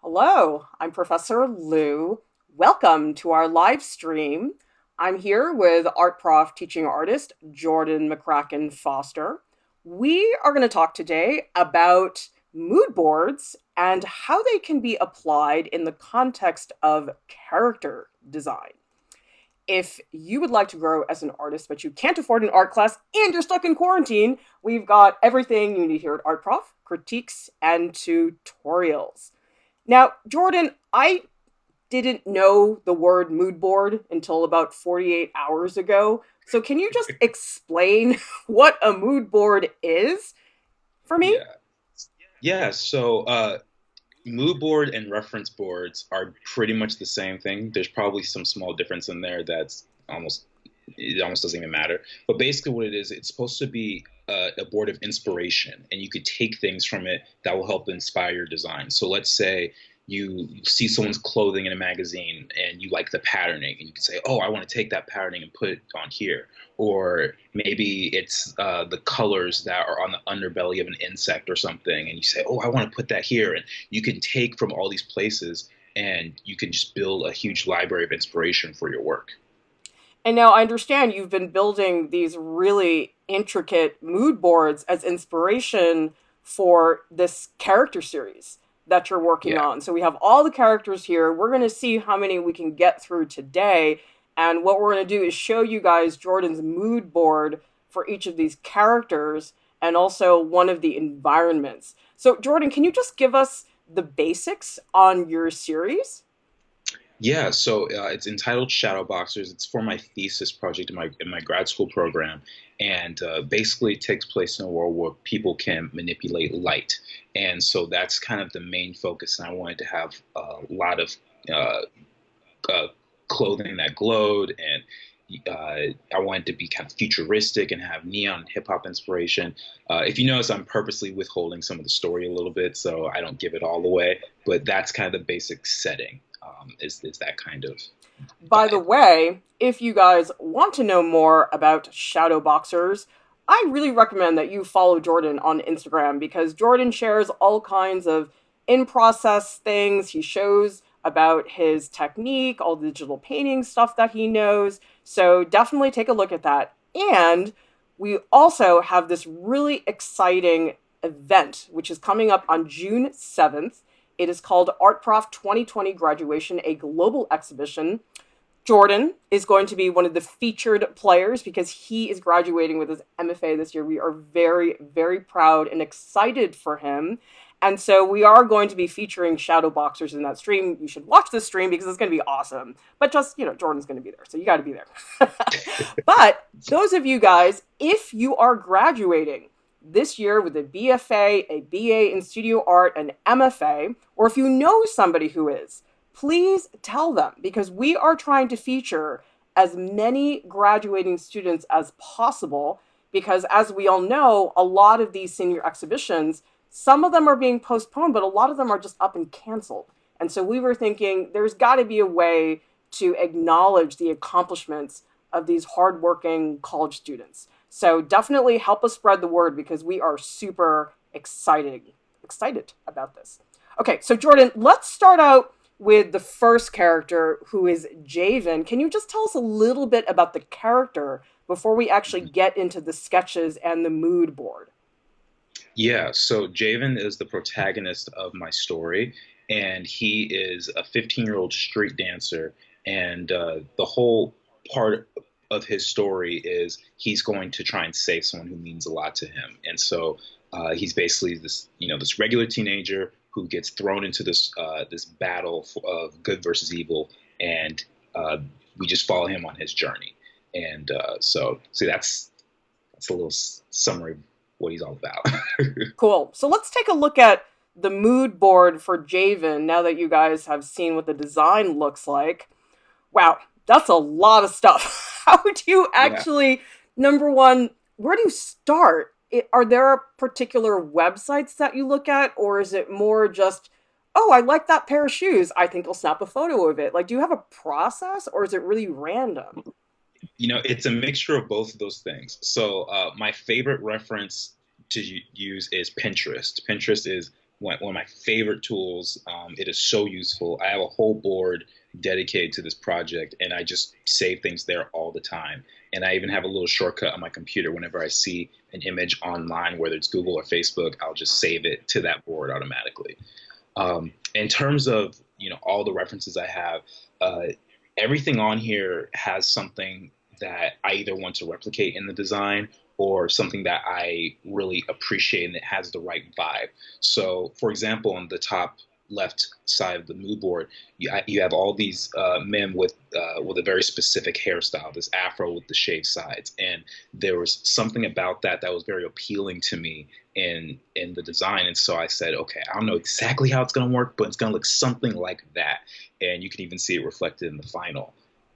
Hello, I'm Professor Lieu. Welcome to our live stream. I'm here with art prof teaching artist Jordan McCracken-Foster. We are going to talk today about mood boards and how they can be applied in the context of character design. If you would like to grow as an artist, but you can't afford an art class and you're stuck in quarantine, we've got everything you need here at Art Prof, critiques and tutorials. Now, Jordan, I didn't know the word mood board until about 48 hours ago. So, can you just explain what a mood board is for me? Yeah. Yeah. Mood board and reference boards are pretty much the same thing. There's probably some small difference in there it almost doesn't even matter. But basically, what it is, it's supposed to be a board of inspiration, and you could take things from it that will help inspire your design. So let's say you see someone's clothing in a magazine and you like the patterning, and you can say, "Oh, I want to take that patterning and put it on here." Or maybe it's the colors that are on the underbelly of an insect or something, and you say, "Oh, I want to put that here." And you can take from all these places, and you can just build a huge library of inspiration for your work. And now I understand you've been building these really intricate mood boards as inspiration for this character series that you're working Yeah. on. So we have all the characters here. We're going to see how many we can get through today. And what we're going to do is show you guys Jordan's mood board for each of these characters and also one of the environments. So, Jordan, can you just give us the basics on your series? It's entitled Shadow Boxers. It's for my thesis project in my grad school program, and basically it takes place in a world where people can manipulate light, and so that's kind of the main focus. And I wanted to have a lot of uh, uh, clothing that glowed, and I wanted to be kind of futuristic and have neon hip hop inspiration. If you notice, I'm purposely withholding some of the story a little bit, so I don't give it all away. But that's kind of the basic setting. Is that kind of By the vibe? way, if you guys want to know more about shadow boxers, I really recommend that you follow Jordan on Instagram because Jordan shares all kinds of in process things. He shows about his technique, all the digital painting stuff that he knows. So definitely take a look at that. And we also have this really exciting event, which is coming up on June 7th. It is called Art Prof 2020 Graduation, a global exhibition. Jordan is going to be one of the featured players because he is graduating with his MFA this year. We are very, very proud and excited for him. And so we are going to be featuring shadow boxers in that stream. You should watch this stream because it's going to be awesome. But just, Jordan's going to be there. So you got to be there. But those of you guys, if you are graduating this year with a BFA, a BA in studio art, an MFA, or if you know somebody who is, please tell them because we are trying to feature as many graduating students as possible because as we all know, a lot of these senior exhibitions, some of them are being postponed, but a lot of them are just up and canceled. And so we were thinking there's got to be a way to acknowledge the accomplishments of these hardworking college students. So definitely help us spread the word because we are super excited about this. Okay, so Jordan, let's start out with the first character who is Javan. Can you just tell us a little bit about the character before we actually get into the sketches and the mood board? Yeah, so Javen is the protagonist of my story, and he is a 15-year-old street dancer. And the whole part of his story is he's going to try and save someone who means a lot to him. And so he's basically this regular teenager who gets thrown into this battle of good versus evil, and we just follow him on his journey. And see, that's a little summary of what he's all about. Cool. So let's take a look at the mood board for Javan now that you guys have seen what the design looks like. Wow, that's a lot of stuff. How do you Yeah. actually, number one, where do you start? Are there particular websites that you look at, or is it more just, oh, I like that pair of shoes. I think I'll snap a photo of it. Like, do you have a process, or is it really random? It's a mixture of both of those things. So, my favorite reference to use is Pinterest. Pinterest is one of my favorite tools. It is so useful. I have a whole board dedicated to this project, and I just save things there all the time. And I even have a little shortcut on my computer. Whenever I see an image online, whether it's Google or Facebook, I'll just save it to that board automatically. In terms of all the references I have, uh, everything on here has something that I either want to replicate in the design or something that I really appreciate and it has the right vibe. So, for example, on the top left side of the mood board, you have all these men with a very specific hairstyle, this afro with the shaved sides, and there was something about that was very appealing to me in the design. And so I said, okay, I don't know exactly how it's going to work, but it's going to look something like that, and you can even see it reflected in the final.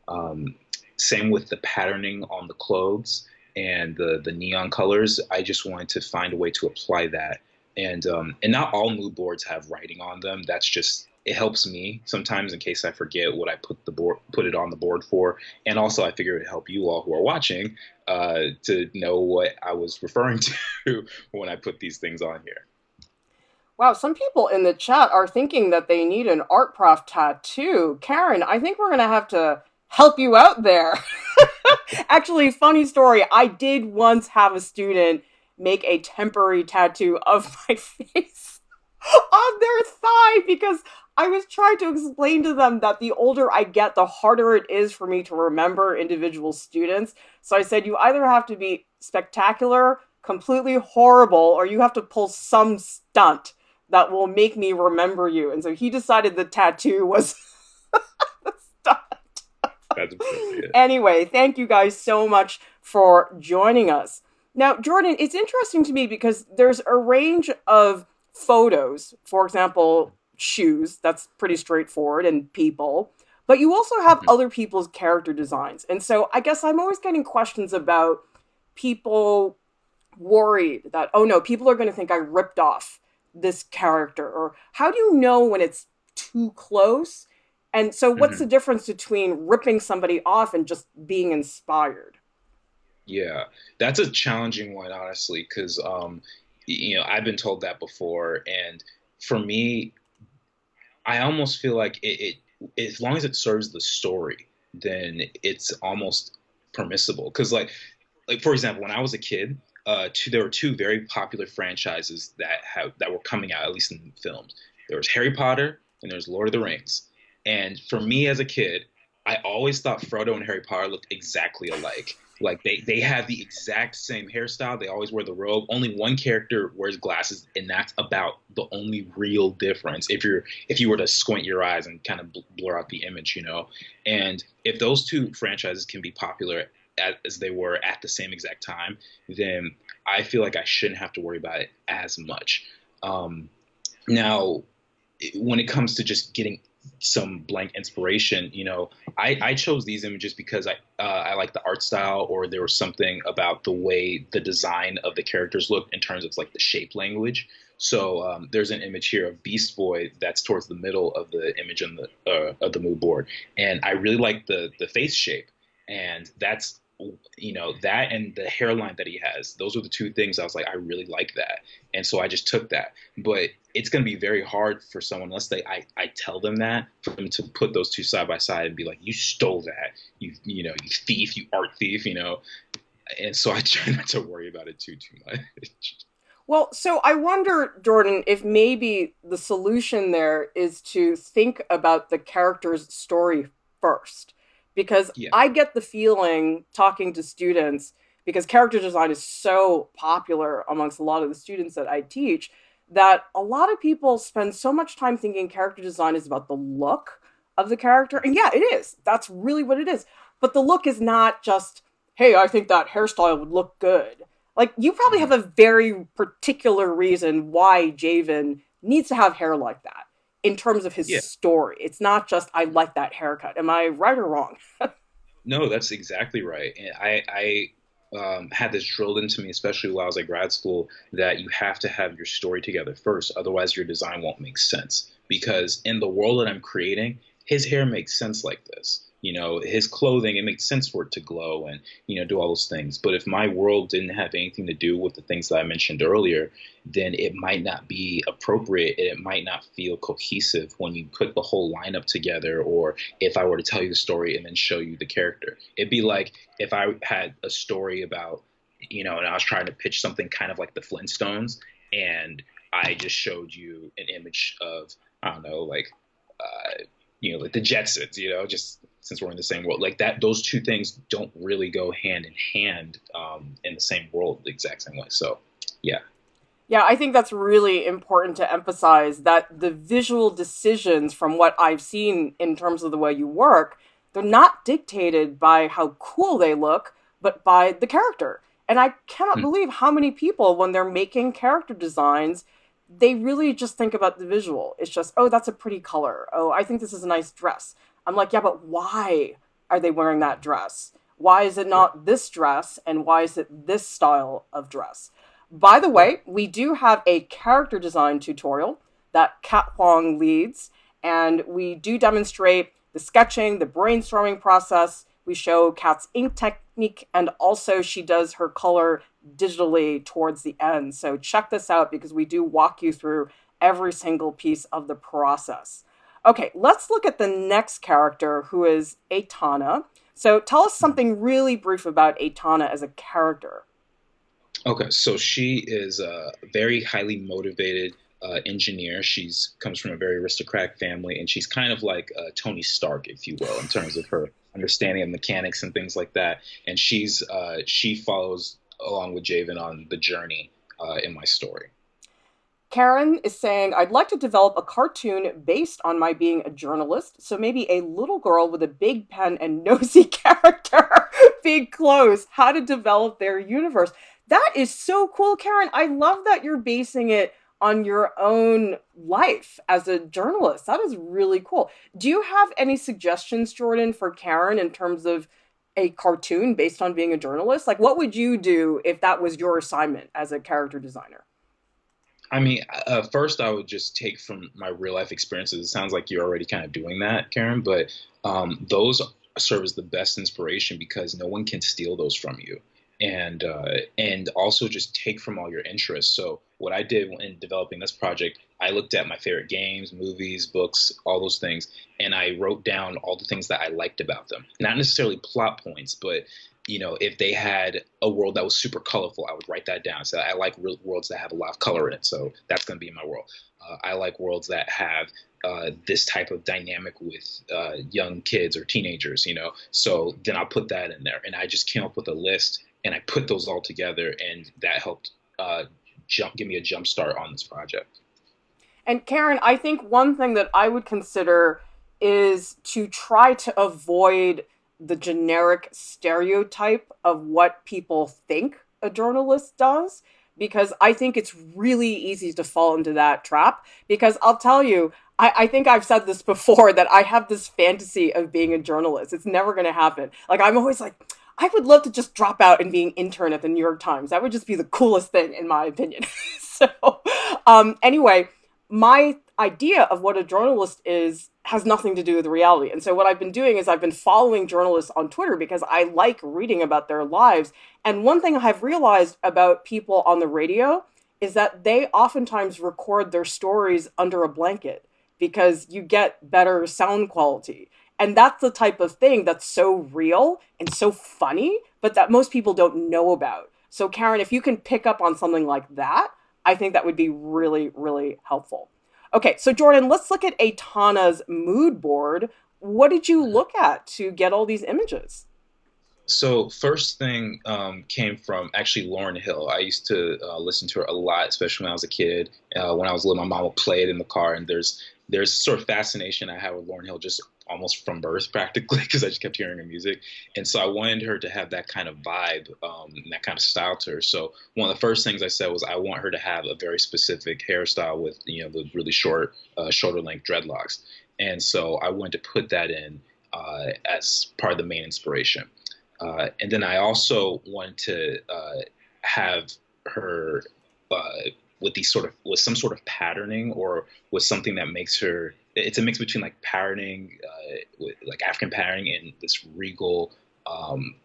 Um, Same with the patterning on the clothes and the neon colors. I just wanted to find a way to apply that. And not all mood boards have writing on them. That's just it helps me sometimes in case I forget what I put it on the board for. And also I figure it would help you all who are watching to know what I was referring to when I put these things on here. Wow, some people in the chat are thinking that they need an art prof tattoo. Karen, I think we're going to have to help you out there. Actually, funny story, I did once have a student make a temporary tattoo of my face on their thigh because I was trying to explain to them that the older I get, the harder it is for me to remember individual students. So I said, you either have to be spectacular, completely horrible, or you have to pull some stunt that will make me remember you. And so he decided the tattoo was the stunt. That's appropriate. Anyway, thank you guys so much for joining us. Now, Jordan, it's interesting to me because there's a range of photos, for example, shoes, that's pretty straightforward, and people, but you also have Mhm. other people's character designs. And so I guess I'm always getting questions about people worried that, oh no, people are going to think I ripped off this character, or how do you know when it's too close? And so what's the Mhm. difference between ripping somebody off and just being inspired? Yeah, that's a challenging one, honestly, because I've been told that before, and for me, I almost feel like as long as it serves the story, then it's almost permissible. Because like for example, when I was a kid, there were two very popular franchises that were coming out, at least in films. There was Harry Potter and there was Lord of the Rings. And for me as a kid, I always thought Frodo and Harry Potter looked exactly alike. Like they have the exact same hairstyle. They always wear the robe. Only one character wears glasses, and that's about the only real difference. If you were to squint your eyes and kind of blur out the image, you know. And if those two franchises can be popular as they were at the same exact time, then I feel like I shouldn't have to worry about it as much. Um, Now, when it comes to just getting some blank inspiration, I chose these images because I like the art style, or there was something about the way the design of the characters looked in terms of like the shape language. So there's an image here of Beast Boy that's towards the middle of the image on the of the mood board, and I really like the face shape, and that's that and the hairline that he has. Those were the two things I was like, I really like that, and so I just took that. But it's going to be very hard for someone, unless I tell them that, for them to put those two side by side and be like, you stole that, you thief, you art thief, and so I try not to worry about it too much. Well, so I wonder, Jordan, if maybe the solution there is to think about the character's story first. Because Yeah. I get the feeling talking to students, because character design is so popular amongst a lot of the students that I teach, that a lot of people spend so much time thinking character design is about the look of the character. And yeah, it is. That's really what it is. But the look is not just, hey, I think that hairstyle would look good. Like, you probably have Mhm. a very particular reason why Javan needs to have hair like that in terms of his Yeah. story. It's not just, I like that haircut. Am I right or wrong? No, that's exactly right. And I had this drilled into me, especially while I was at grad school, that you have to have your story together first. Otherwise, your design won't make sense. Because in the world that I'm creating, his hair makes sense like this. his clothing, it makes sense for it to glow and, do all those things. But if my world didn't have anything to do with the things that I mentioned earlier, then it might not be appropriate. It might not feel cohesive when you put the whole lineup together, or if I were to tell you the story and then show you the character. It'd be like if I had a story about, and I was trying to pitch something kind of like the Flintstones, and I just showed you an image of, I don't know, like the Jetsons, just since we're in the same world, like that, those two things don't really go hand in hand in the same world the exact same way. So, yeah. Yeah, I think that's really important to emphasize that the visual decisions from what I've seen in terms of the way you work, they're not dictated by how cool they look, but by the character. And I cannot Hmm. believe how many people, when they're making character designs, they really just think about the visual. It's just, oh, that's a pretty color. Oh, I think this is a nice dress. I'm like, yeah, but why are they wearing that dress? Why is it Yeah. not this dress? And why is it this style of dress? By the Yeah. way, we do have a character design tutorial that Kat Huang leads, and we do demonstrate the sketching, the brainstorming process. We show Kat's ink technique, and also she does her color digitally towards the end. So check this out because we do walk you through every single piece of the process. Okay, let's look at the next character who is Atana. So tell us something really brief about Atana as a character. Okay, so she is a very highly motivated engineer. She's comes from a very aristocratic family, and she's kind of like Tony Stark, if you will, in terms of her understanding of mechanics and things like that. And she follows along with Javan on the journey in my story. Karen is saying, I'd like to develop a cartoon based on my being a journalist. So maybe a little girl with a big pen and nosy character, big clothes, how to develop their universe. That is so cool, Karen. I love that you're basing it on your own life as a journalist. That is really cool. Do you have any suggestions, Jordan, for Karen in terms of a cartoon based on being a journalist? Like, what would you do if that was your assignment as a character designer? I mean, first I would just take from my real life experiences. It sounds like you're already kind of doing that, Karen, but those serve as the best inspiration because no one can steal those from you, and also just take from all your interests. So what I did in developing this project, I looked at my favorite games, movies, books, all those things, and I wrote down all the things that I liked about them. Not necessarily plot points, but if they had a world that was super colorful, I would write that down. So I like real worlds that have a lot of color in it. So that's going to be in my world. I like worlds that have this type of dynamic with young kids or teenagers, So then I'll put that in there. And I just came up with a list and I put those all together. And that helped give me a jump start on this project. And Karen, I think one thing that I would consider is to try to avoid the generic stereotype of what people think a journalist does, because I think it's really easy to fall into that trap. Because I'll tell you, I think I've said this before that I have this fantasy of being a journalist. It's never going to happen. Like, I'm always like, I would love to just drop out and be an intern at the New York Times. That would just be the coolest thing, in my opinion. So, anyway, my idea of what a journalist is has nothing to do with reality. And so what I've been doing is I've been following journalists on Twitter because I like reading about their lives. And one thing I've realized about people on the radio is that they oftentimes record their stories under a blanket because you get better sound quality. And that's the type of thing that's so real and so funny, but that most people don't know about. So, Karen, if you can pick up on something like that, I think that would be really, really helpful. Okay, so Jordan, let's look at Atana's mood board. What did you look at to get all these images? So first thing came from actually Lauren Hill. I used to listen to her a lot, especially when I was a kid. When I was little, my mom would play it in the car, and there's sort of fascination I had with Lauren Hill just almost from birth, practically, because I just kept hearing her music, and so I wanted her to have that kind of vibe, and that kind of style to her. So one of the first things I said was I want her to have a very specific hairstyle with the really short, shoulder length dreadlocks, and so I wanted to put that in as part of the main inspiration. And then I also wanted to have her with some sort of patterning or with something that makes her. It's a mix between like patterning, with like African pattern and this regal, um,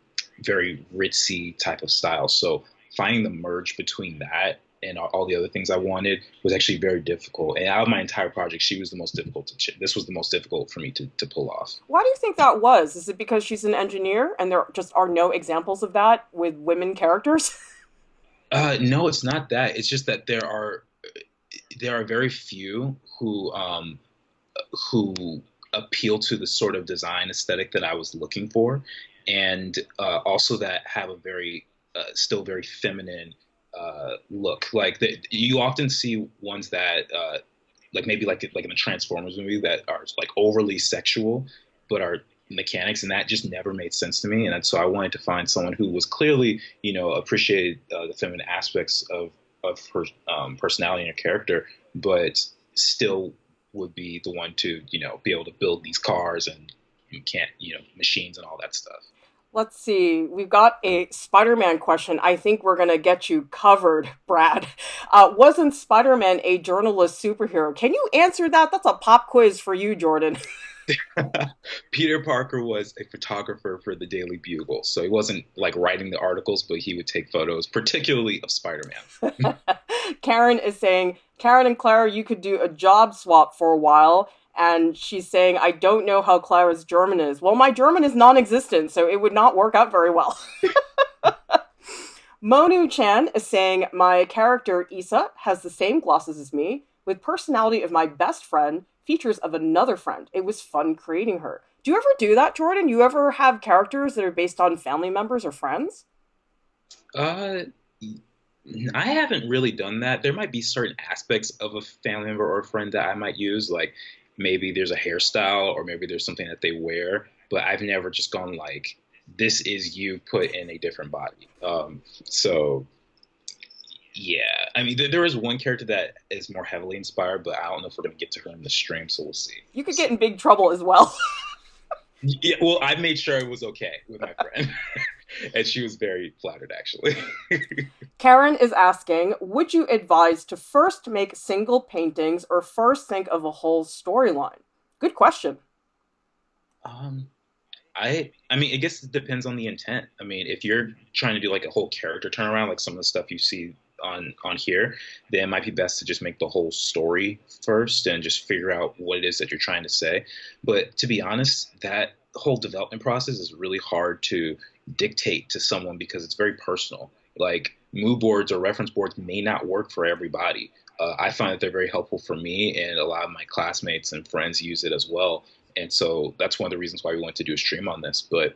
very ritzy type of style. So finding the merge between that and all the other things I wanted was actually very difficult. And out of my entire project, she was the most difficult this was the most difficult for me to pull off. Why do you think that was? Is it because she's an engineer and there just are no examples of that with women characters? No, it's not that. It's just that there are very few who appeal to the sort of design aesthetic that I was looking for, and also that have a very still very feminine look. Like you often see ones that like maybe like in a Transformers movie that are like overly sexual, but are mechanics, and that just never made sense to me. And so I wanted to find someone who was clearly, appreciated the feminine aspects of her personality and her character, but still would be the one to, be able to build these cars and can't, machines and all that stuff. Let's see. We've got a Spider-Man question. I think we're going to get you covered, Brad. Wasn't Spider-Man a journalist superhero? Can you answer that? That's a pop quiz for you, Jordan. Peter Parker was a photographer for the Daily Bugle, so he wasn't like writing the articles, but he would take photos, particularly of Spider-Man. Karen is saying, Karen and Clara, you could do a job swap for a while. And she's saying, I don't know how Clara's German is. Well, my German is non existent, so it would not work out very well. Monu Chan is saying, my character Isa has the same glosses as me, with personality of my best friend, features of another friend. It was fun creating her. Do you ever do that, Jordan? You ever have characters that are based on family members or friends? Uh, I haven't really done that. There might be certain aspects of a family member or a friend that I might use, like maybe there's a hairstyle or maybe there's something that they wear, but I've never just gone like, this is you put in a different body. So yeah, I mean, there is one character that is more heavily inspired, but I don't know if we're gonna get to her in the stream, so we'll see. You could get in big trouble as well. Yeah, well, I made sure it was okay with my friend, and she was very flattered, actually. Karen is asking, would you advise to first make single paintings or first think of a whole storyline? Good question. Um, I mean, I guess it depends on the intent. I mean, if you're trying to do like a whole character turnaround, like some of the stuff you see on here, then it might be best to just make the whole story first and just figure out what it is that you're trying to say. But to be honest, that whole development process is really hard to dictate to someone because it's very personal. Like mood boards or reference boards may not work for everybody. I find that they're very helpful for me, and a lot of my classmates and friends use it as well. And so that's one of the reasons why we wanted to do a stream on this. But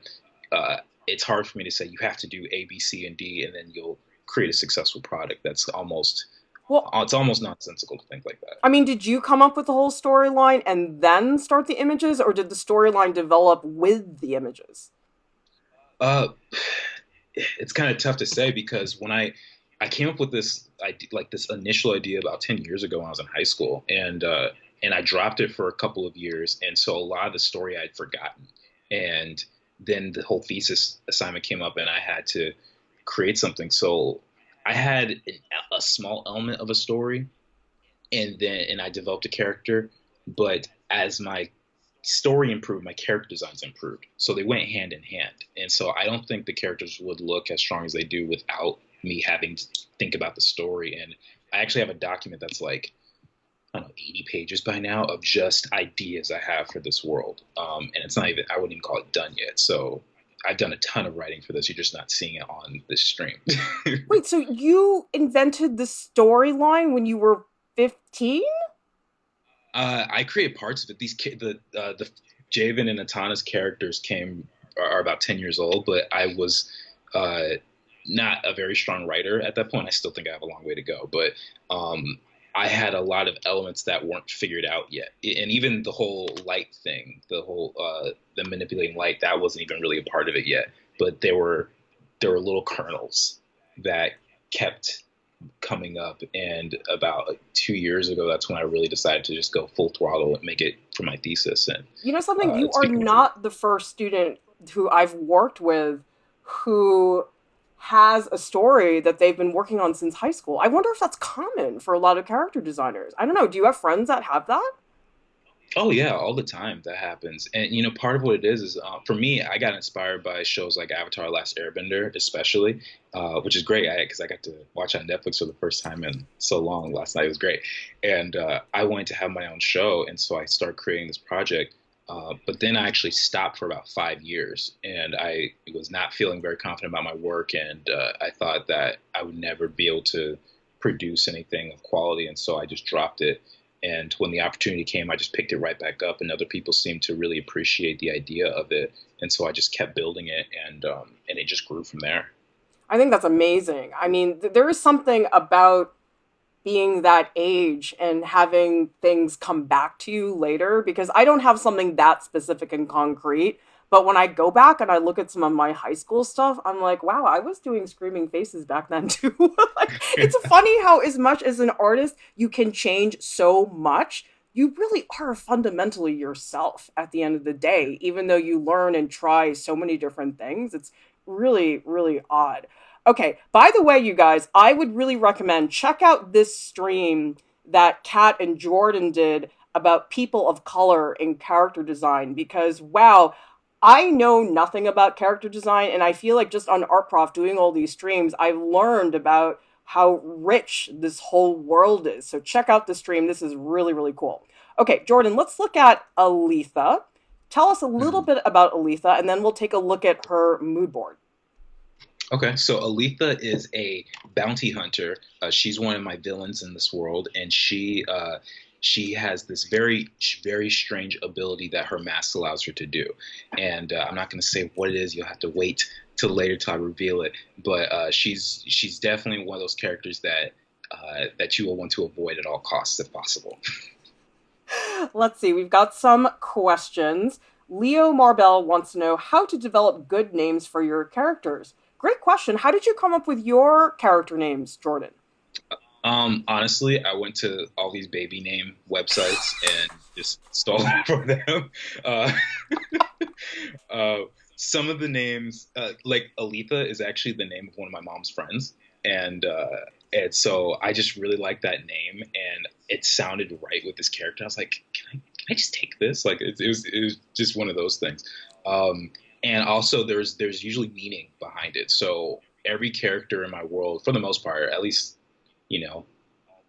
it's hard for me to say you have to do A, B, C, and D, and then you'll create a successful product. That's almost Well, it's almost nonsensical to think like that. I mean, did you come up with the whole storyline and then start the images, or did the storyline develop with the images? Uh, it's kind of tough to say because when I came up with this idea, like this initial idea about 10 years ago when I was in high school, and I dropped it for a couple of years, and so a lot of the story I'd forgotten, and then the whole thesis assignment came up, and I had to create something. So I had a small element of a story, and I developed a character, but as my story improved, my character designs improved. So they went hand in hand. And so I don't think the characters would look as strong as they do without me having to think about the story. And I actually have a document that's like, I don't know, 80 pages by now of just ideas I have for this world. And it's not even, I wouldn't even call it done yet. So I've done a ton of writing for this. You're just not seeing it on this stream. Wait, so you invented the storyline when you were 15? I created parts of it. The Javan and Atana's characters are about 10 years old, but I was uh, not a very strong writer at that point. I still think I have a long way to go, but I had a lot of elements that weren't figured out yet, and even the whole light thing, the manipulating light, that wasn't even really a part of it yet. But there were little kernels that kept coming up, and about like 2 years ago, that's when I really decided to just go full throttle and make it for my thesis. And You know something? You it's are become a dream. not the first student who I've worked with who has a story that they've been working on since high school. I wonder if that's common for a lot of character designers. I don't know. Do you have friends that have that? Oh yeah, all the time that happens. And part of what it is for me, I got inspired by shows like Avatar: Last Airbender, especially, which is great because I got to watch on Netflix for the first time in so long last night. It was great, and I wanted to have my own show, and so I started creating this project. But then I actually stopped for about 5 years, and I was not feeling very confident about my work, and I thought that I would never be able to produce anything of quality, and so I just dropped it. And when the opportunity came, I just picked it right back up, and other people seemed to really appreciate the idea of it, and so I just kept building it, and it just grew from there. I think that's amazing. I mean, there is something about being that age and having things come back to you later because I don't have something that specific and concrete. But when I go back and I look at some of my high school stuff, I'm like, wow, I was doing screaming faces back then too. Like, it's funny how, as much as an artist, you can change so much. You really are fundamentally yourself at the end of the day, even though you learn and try so many different things. It's really, really odd. Okay, by the way, you guys, I would really recommend check out this stream that Kat and Jordan did about people of color in character design because wow, I know nothing about character design and I feel like just on Art Prof doing all these streams, I've learned about how rich this whole world is. So check out the stream. This is really, really cool. Okay, Jordan, let's look at Aletha. Tell us a little Mhm. bit about Aletha and then we'll take a look at her mood board. Okay, so Aletha is a bounty hunter. She's one of my villains in this world, and she has this very strange ability that her mask allows her to do. And I'm not going to say what it is. You'll have to wait till later till I reveal it. But she's definitely one of those characters that you will want to avoid at all costs if possible. Let's see, we've got some questions. Leo Marbell wants to know how to develop good names for your characters. Great question. How did you come up with your character names, Jordan? Honestly, I went to all these baby name websites and just stole them for them. Uh, uh, some of the names, like Aletha, is actually the name of one of my mom's friends, and so I just really liked that name, and it sounded right with this character. I was like, can I just take this? Like, it was just one of those things. Um, and also, there's usually meaning behind it. So every character in my world, for the most part, at least you know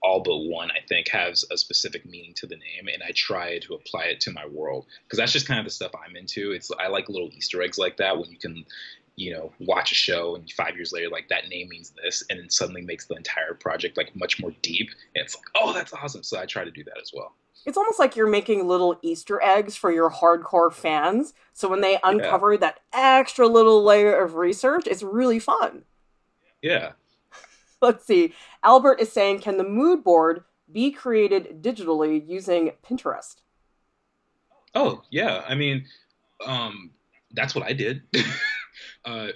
all but one, I think, has a specific meaning to the name, and I try to apply it to my world because that's just kind of the stuff I'm into. I like little Easter eggs like that when you can, watch a show and 5 years later, like that name means this, and then suddenly makes the entire project like much more deep. And it's like, oh, that's awesome. So I try to do that as well. It's almost like you're making little Easter eggs for your hardcore fans. So when they Yeah, uncover that extra little layer of research, it's really fun. yeah. Let's see. Albert is saying, can the mood board be created digitally using Pinterest? Oh, yeah. I mean, um, that's what I did.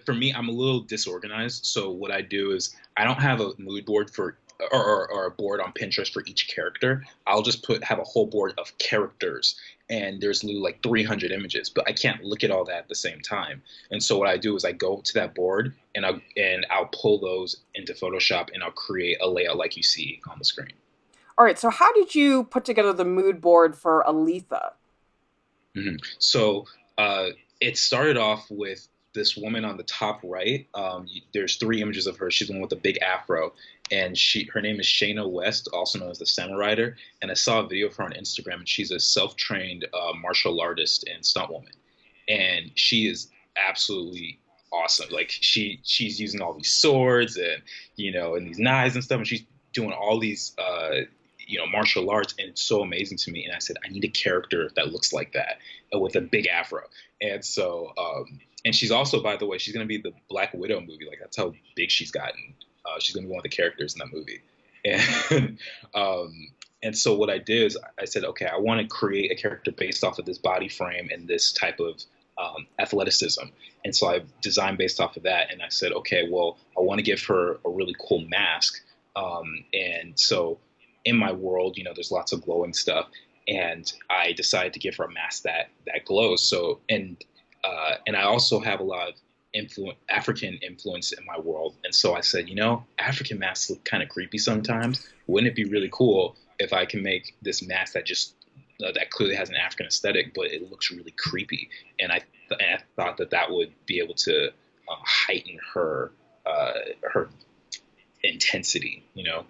For me, I'm a little disorganized. So what I do is I don't have a mood board or a board on Pinterest for each character. I'll just have a whole board of characters, and there's literally like 300 images, but I can't look at all that at the same time. And so what I do is I go to that board and I'll pull those into Photoshop and I'll create a layout like you see on the screen. All right, so how did you put together the mood board for Aletha? So uh, it started off with this woman on the top right. There's three images of her. She's the one with the big afro, and her name is Shayna West, also known as the Samurai Rider. And I saw a video of her on Instagram, and she's a self-trained martial artist and stunt woman, and she is absolutely awesome. Like she's using all these swords and and these knives and stuff, and she's doing all these martial arts, and it's so amazing to me. And I said, I need a character that looks like that with a big afro. And so, and she's also, by the way, she's going to be the Black Widow movie. Like that's how big she's gotten. She's going to be one of the characters in that movie. And and so what I did is I said, okay, I want to create a character based off of this body frame and this type of athleticism. And so I designed based off of that. And I said, okay, well, I want to give her a really cool mask. And so in my world, there's lots of glowing stuff, and I decided to give her a mask that glows. So and I also have a lot of African influence in my world, and so I said, African masks look kind of creepy sometimes. Wouldn't it be really cool if I can make this mask that just that clearly has an African aesthetic, but it looks really creepy. And I thought that that would be able to heighten uh, her intensity, you know.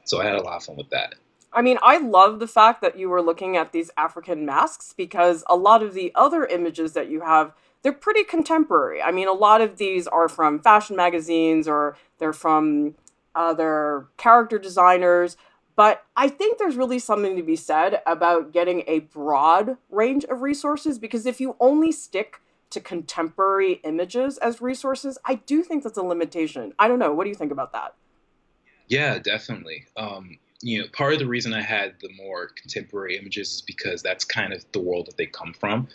So I had a lot of fun with that. I mean, I love the fact that you were looking at these African masks because a lot of the other images that you have, they're pretty contemporary. I mean, a lot of these are from fashion magazines or they're from other character designers. But I think there's really something to be said about getting a broad range of resources because if you only stick to contemporary images as resources, I do think that's a limitation. I don't know. What do you think about that? Yeah, definitely. Part of the reason I had the more contemporary images is because that's kind of the world that they come from.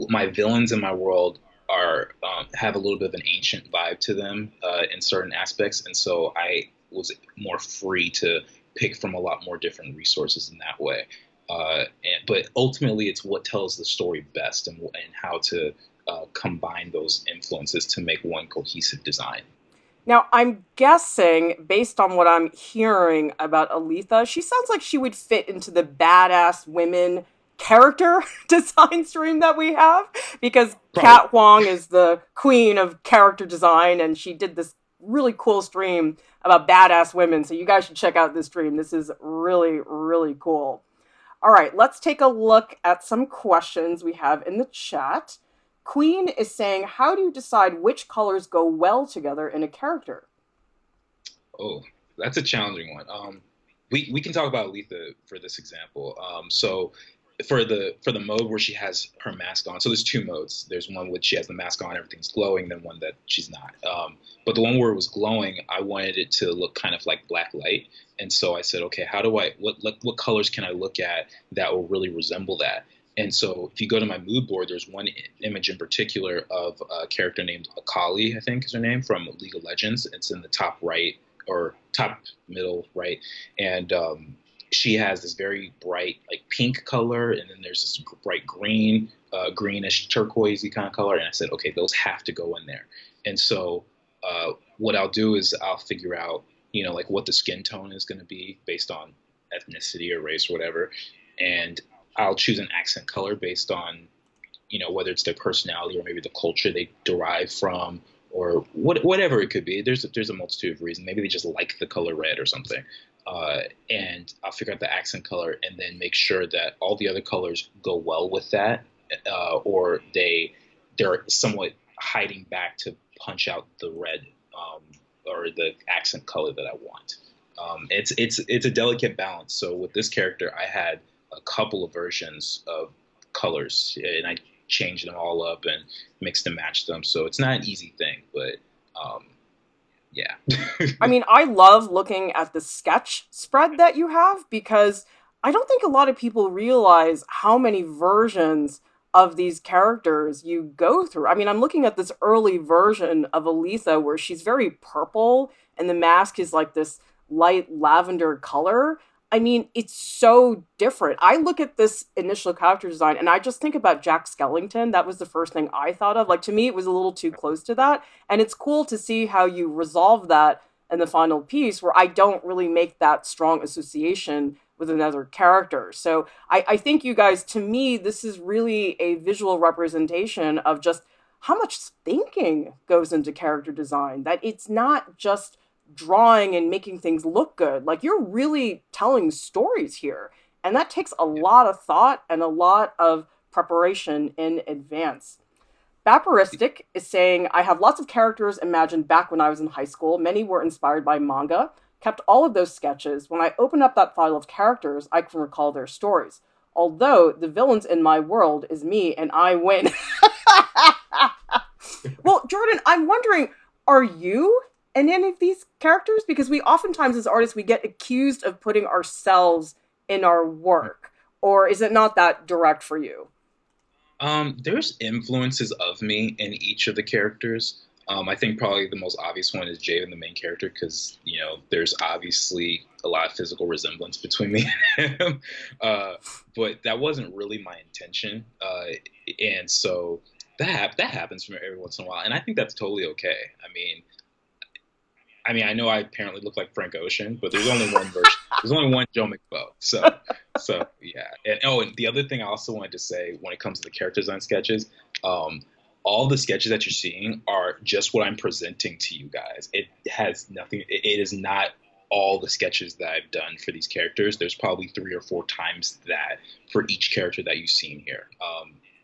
My villains in my world are have a little bit of an ancient vibe to them in certain aspects, and so I was more free to pick from a lot more different resources in that way. But ultimately, it's what tells the story best and how to combine those influences to make one cohesive design. Now, I'm guessing, based on what I'm hearing about Aletha, she sounds like she would fit into the badass women character design stream that we have, because Probably. Kat Huang is the queen of character design, and she did this really cool stream about badass women. So you guys should check out this stream. This is really, really cool. All right, let's take a look at some questions we have in the chat. Queen is saying, how do you decide which colors go well together in a character? Oh, that's a challenging one. We can talk about Letha for this example. So for the mode where she has her mask on, so there's two modes. There's one which she has the mask on, everything's glowing, then one that she's not. But the one where it was glowing, I wanted it to look kind of like black light, and so I said, okay, how do I what colors can I look at that will really resemble that? And so if you go to my mood board, there's one image in particular of a character named Akali, I think is her name, from League of Legends. It's in the top right or top middle right, and she has this very bright like pink color, and then there's this bright green, greenish turquoisey kind of color. And I said, okay, those have to go in there. And so what I'll do is I'll figure out, like what the skin tone is going to be based on ethnicity or race or whatever, and I'll choose an accent color based on, whether it's their personality or maybe the culture they derive from, or whatever it could be. There's a multitude of reasons. Maybe they just like the color red or something. And I'll figure out the accent color and then make sure that all the other colors go well with that, or they're somewhat hiding back to punch out the red, or the accent color that I want. It's a delicate balance. So with this character, I had a couple of versions of colors, and I changed them all up and mixed and matched them. So it's not an easy thing, but yeah. I mean, I love looking at the sketch spread that you have because I don't think a lot of people realize how many versions of these characters you go through. I mean, I'm looking at this early version of Aletha where she's very purple and the mask is like this light lavender color. I mean, it's so different. I look at this initial character design and I just think about Jack Skellington. That was the first thing I thought of. Like, to me, it was a little too close to that. And it's cool to see how you resolve that in the final piece where I don't really make that strong association with another character. So I think you guys, to me, this is really a visual representation of just how much thinking goes into character design, that it's not just drawing and making things look good. Like, you're really telling stories here. And that takes a lot of thought and a lot of preparation in advance. Vaporistic is saying, I have lots of characters imagined back when I was in high school. Many were inspired by manga. Kept all of those sketches. When I open up that file of characters, I can recall their stories. Although the villains in my world is me and I win. Well, Jordan, I'm wondering, are you in any of these characters? Because we oftentimes as artists, we get accused of putting ourselves in our work. Or is it not that direct for you? There's influences of me in each of the characters. I think probably the most obvious one is Javan, the main character, because there's obviously a lot of physical resemblance between me and him. But that wasn't really my intention, and so that happens from every once in a while, and I think that's totally okay. I mean, I know I apparently look like Frank Ocean, but there's only one version. There's only one Joe McBo. So So yeah, and oh, and the other thing I also wanted to say when it comes to the character design sketches, um, all the sketches that you're seeing are just what I'm presenting to you guys. It has nothing. It is not all the sketches that I've done for these characters. There's probably three or four times that for each character that you've seen here.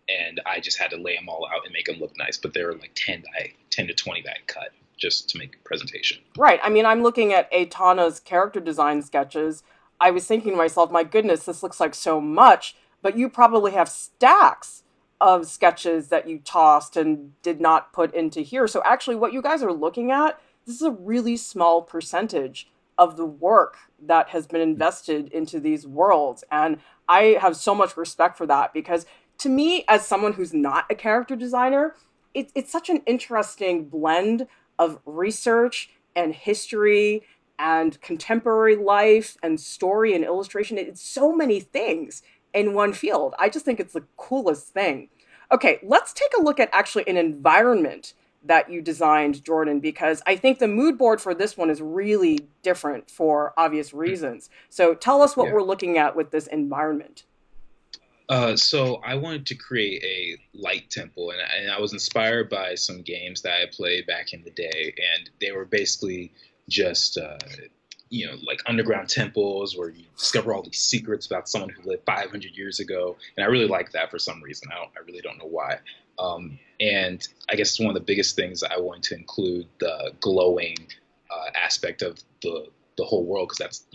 And I just had to lay them all out and make them look nice. But there were like 10 to 20 that I cut just to make a presentation. Right. I mean, I'm looking at Atana's character design sketches. I was thinking to myself, my goodness, this looks like so much, but you probably have stacks of sketches that you tossed and did not put into here. So actually, what you guys are looking at, this is a really small percentage of the work that has been invested into these worlds. And I have so much respect for that because to me, as someone who's not a character designer, it's such an interesting blend of research and history and contemporary life and story and illustration. It's so many things in one field. I just think it's the coolest thing. Okay, let's take a look at actually an environment that you designed, Jordan, because I think the mood board for this one is really different for obvious reasons. So tell us what Yeah. we're looking at with this environment. So I wanted to create a light temple, and I was inspired by some games that I played back in the day, and they were basically just like underground temples where you discover all these secrets about someone who lived 500 years ago, and I really like that for some reason. I really don't know why. And I guess one of the biggest things I wanted to include the glowing aspect of the whole world because that's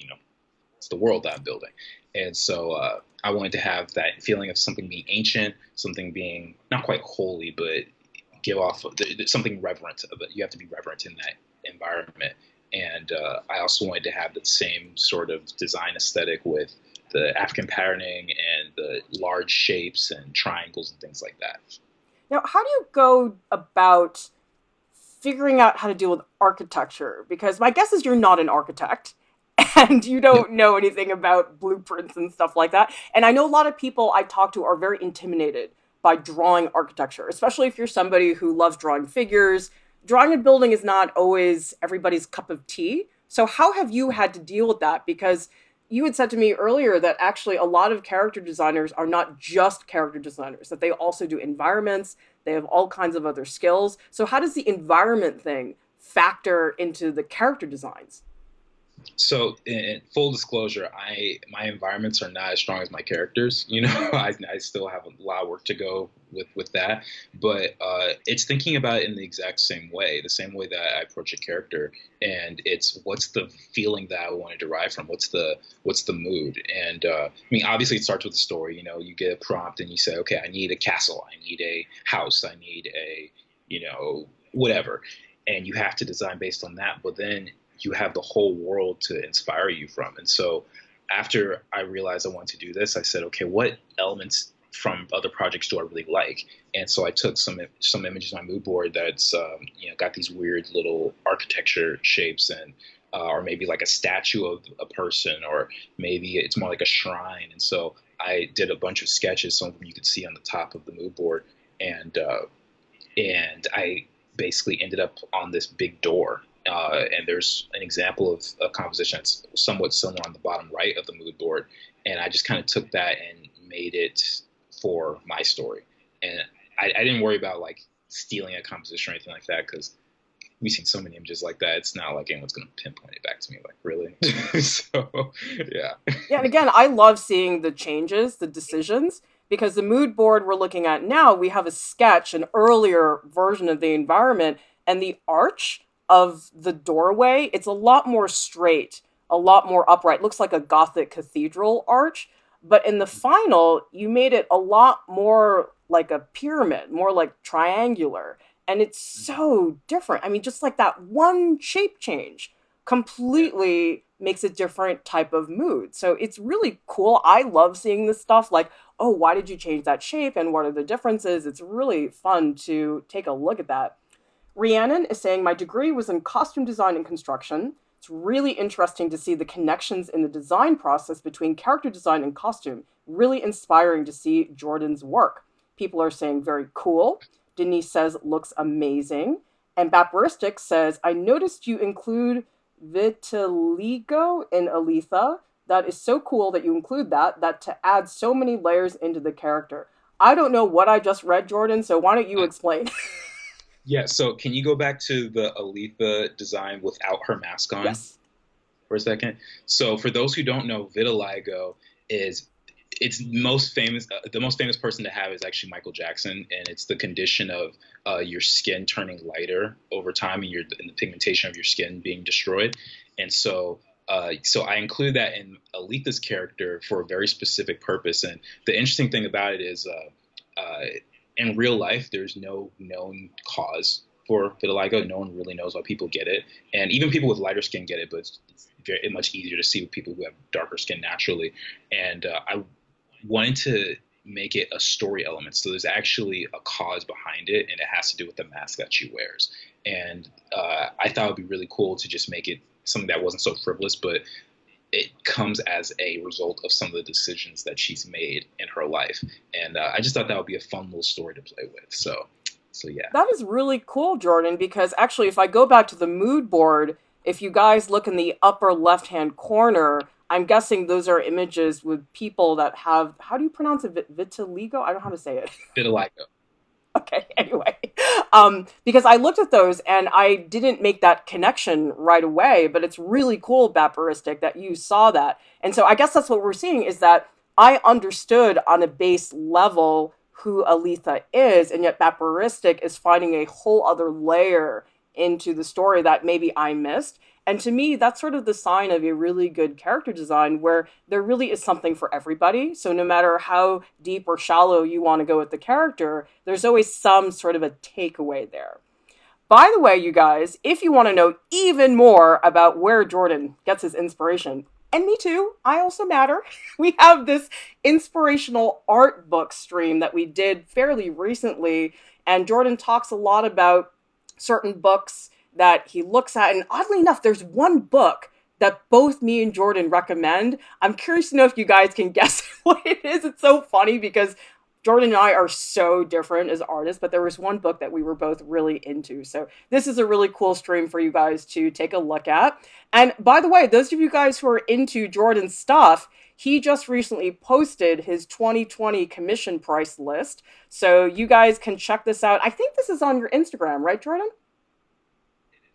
it's the world that I'm building. And so I wanted to have that feeling of something being ancient, something being not quite holy, but give off something reverent. But you have to be reverent in that environment. And I also wanted to have the same sort of design aesthetic with the African patterning and the large shapes and triangles and things like that. Now, how do you go about figuring out how to deal with architecture? Because my guess is you're not an architect and you Yep. don't know anything about blueprints and stuff like that. And I know a lot of people I talk to are very intimidated by drawing architecture, especially if you're somebody who loves drawing figures. Drawing a building is not always everybody's cup of tea. So, how have you had to deal with that? Because you had said to me earlier that actually a lot of character designers are not just character designers, that they also do environments, they have all kinds of other skills. So, how does the environment thing factor into the character designs? So, in full disclosure, I my environments are not as strong as my characters. I still have a lot of work to go with that. But it's thinking about it in the exact same way, the same way that I approach a character, and it's what's the feeling that I want to derive from, what's the mood, and I mean, obviously, it starts with the story. You get a prompt and you say, okay, I need a castle, I need a house, I need a whatever, and you have to design based on that. But then you have the whole world to inspire you from. And so after I realized I wanted to do this, I said, okay, what elements from other projects do I really like? And so I took some images on my mood board that's got these weird little architecture shapes and or maybe like a statue of a person, or maybe it's more like a shrine. And so I did a bunch of sketches, some of them you could see on the top of the mood board, and I basically ended up on this big door. And there's an example of a composition that's somewhat similar on the bottom right of the mood board. And I just kind of took that and made it for my story. And I didn't worry about like stealing a composition or anything like that because we've seen so many images like that. It's not like anyone's going to pinpoint it back to me, like, really. So, yeah. Yeah, and again, I love seeing the changes, the decisions, because the mood board we're looking at now, we have a sketch, an earlier version of the environment, and the arch of the doorway, it's a lot more straight, a lot more upright. Looks like a Gothic cathedral arch. But in the final, you made it a lot more like a pyramid, more like triangular. And it's so different. I mean, just like that one shape change Yeah. completely makes a different type of mood. So it's really cool. I love seeing this stuff like, oh, why did you change that shape and what are the differences? It's really fun to take a look at that. Rhiannon is saying, my degree was in costume design and construction. It's really interesting to see the connections in the design process between character design and costume. Really inspiring to see Jordan's work. People are saying, very cool. Denise says, looks amazing. And Baparistic says, I noticed you include vitiligo in Aletha. That is so cool that you include that to add so many layers into the character. I don't know what I just read, Jordan, so why don't you Uh, explain? yeah, so can you go back to the Aletha design without her mask on Yes. for a second? So for those who don't know, vitiligo is it's most famous. The most famous person to have is actually Michael Jackson, and it's the condition of your skin turning lighter over time, and and the pigmentation of your skin being destroyed. And so I include that in Aletha's character for a very specific purpose. And the interesting thing about it is, in real life, there's no known cause for vitiligo. No one really knows why people get it, and even people with lighter skin get it, but it's very much easier to see with people who have darker skin naturally. And I wanted to make it a story element. So there's actually a cause behind it, and it has to do with the mask that she wears. And I thought it would be really cool to just make it something that wasn't so frivolous, but it comes as a result of some of the decisions that she's made in her life. And I just thought that would be a fun little story to play with. So yeah. That is really cool, Jordan, because actually, if I go back to the mood board, if you guys look in the upper left hand corner, I'm guessing those are images with people that have, how do you pronounce it? Vitiligo? I don't know how to say it. Vitiligo. Okay, anyway. Because I looked at those and I didn't make that connection right away, but it's really cool, Vaporistic, that you saw that. And so I guess that's what we're seeing is that I understood on a base level who Aletha is, and yet Vaporistic is finding a whole other layer into the story that maybe I missed. And to me, that's sort of the sign of a really good character design where there really is something for everybody. So no matter how deep or shallow you want to go with the character, there's always some sort of a takeaway there. By the way, you guys, if you want to know even more about where Jordan gets his inspiration, and me too, I also matter, we have this inspirational art book stream that we did fairly recently. And Jordan talks a lot about certain books that he looks at. And oddly enough, there's one book that both me and Jordan recommend. I'm curious to know if you guys can guess what it is. It's so funny because Jordan and I are so different as artists, but there was one book that we were both really into. So this is a really cool stream for you guys to take a look at. And by the way, those of you guys who are into Jordan's stuff, he just recently posted his 2020 commission price list. So you guys can check this out. I think this is on your Instagram, right, Jordan?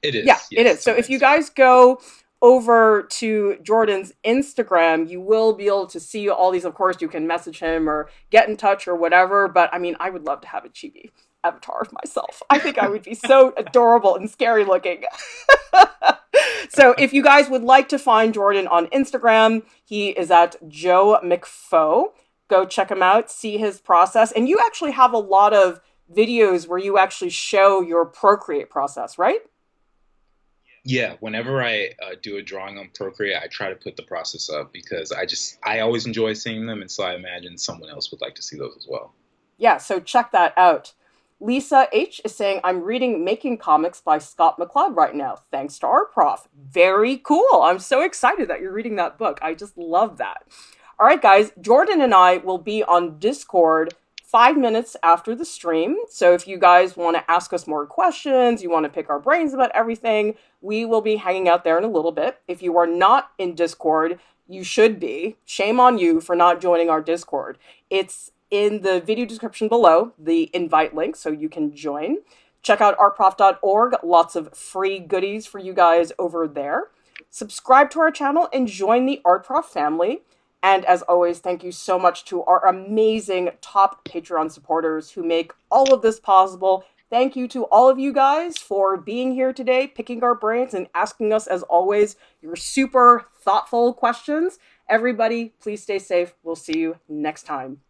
It Yeah, is. it Yes, is. it's So on my if you Instagram. guys go over to Jordan's Instagram, you will be able to see all these. Of course, you can message him or get in touch or whatever. But I mean, I would love to have a chibi avatar of myself. I think I would be so adorable and scary looking. So if you guys would like to find Jordan on Instagram, he is at Joe McFo. Go check him out, see his process. And you actually have a lot of videos where you actually show your Procreate process, right? Yeah, whenever I do a drawing on Procreate, I try to put the process up because I always enjoy seeing them, and so I imagine someone else would like to see those as well. Yeah, so check that out. Lisa H is saying, I'm reading Making Comics by Scott McCloud right now. Thanks to our prof. Very cool. I'm so excited that you're reading that book. I just love that. All right, guys, Jordan and I will be on Discord 5 minutes after the stream. So if you guys want to ask us more questions, you want to pick our brains about everything, we will be hanging out there in a little bit. If you are not in Discord, you should be. Shame on you for not joining our Discord. It's in the video description below, the invite link, so you can join. Check out artprof.org. Lots of free goodies for you guys over there. Subscribe to our channel and join the ArtProf family. And as always, thank you so much to our amazing top Patreon supporters who make all of this possible. Thank you to all of you guys for being here today, picking our brains, and asking us, as always, your super thoughtful questions. Everybody, please stay safe. We'll see you next time.